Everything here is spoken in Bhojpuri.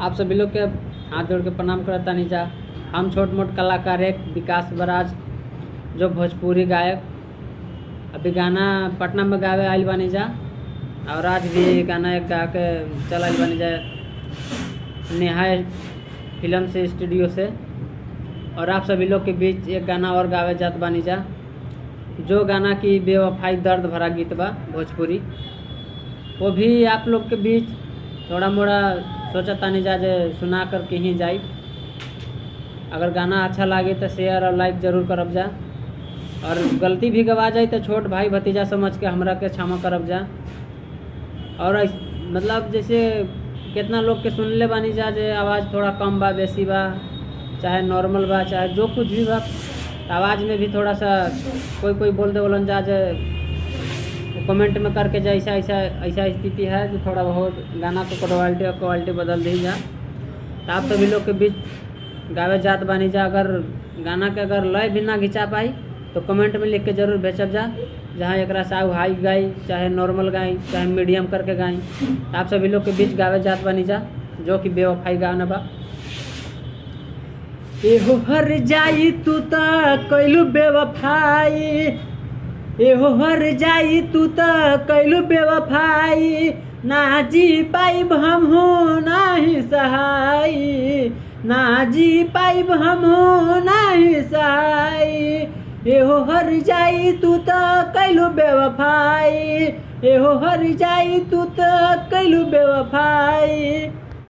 आप सभी लोग के हाथ जोड़ के प्रणाम करता नीचा। हम छोट मोट कलाकार एक विकास बराज जो भोजपुरी गायक अभी गाना पटना में गावे आइल बानी जा और आज भी गाना एक गा के चल आइल बानी जा नेहा फिल्म से स्टूडियो से। और आप सभी लोग के बीच एक गाना और गावे जात बानी जा जो गाना की बेवफाई दर्द भरा गीत बा भोजपुरी, वो भी आप लोग के बीच थोड़ा मोड़ा सोचा तानी जा जे सुना कर के ही जाई। अगर गाना अच्छा लगे तो शेयर और लाइक ज़रूर करब जा, और गलती भी गवा जाए तो छोट भाई भतीजा समझ के हमरा के क्षमा करब जा। और मतलब जैसे कितना लोग के सुन ले बानी जा जे आवाज़ थोड़ा कम बा बेसी बा चाहे नॉर्मल बा चाहे जो कुछ भी बा, आवाज़ में भी थोड़ा सा कोई बोल दे बोलन जा जे कमेंट में करके जा ऐसा स्थिति है जो थोड़ा बहुत गाना को क्वालिटी बदल दी जा। तो आप सभी लोग के बीच गावे जात बानी जा। अगर गाना के अगर लय भी ना घिंचा पाई तो कमेंट में लिख के ज़रूर भेजब जा, जहाँ एक साहु हाई गाई चाहे नॉर्मल गाई चाहे मीडियम करके गाई। तो आप सभी लोग के बीच गावे जात बानी जा जो कि बेवफाई गाना बा। एहो हर जाई तू तो कैलू बेवफाई, एहो हर जाई तू तो कैलू बेवफाई, ना जी पाइब हम हो नाही सहाई, ना जी पाइब हम हो नाही सहाई। एहो हर जाई तू तो कैलू बेवफाई, एहो हर जाई तू तो कैलू बेवफाई।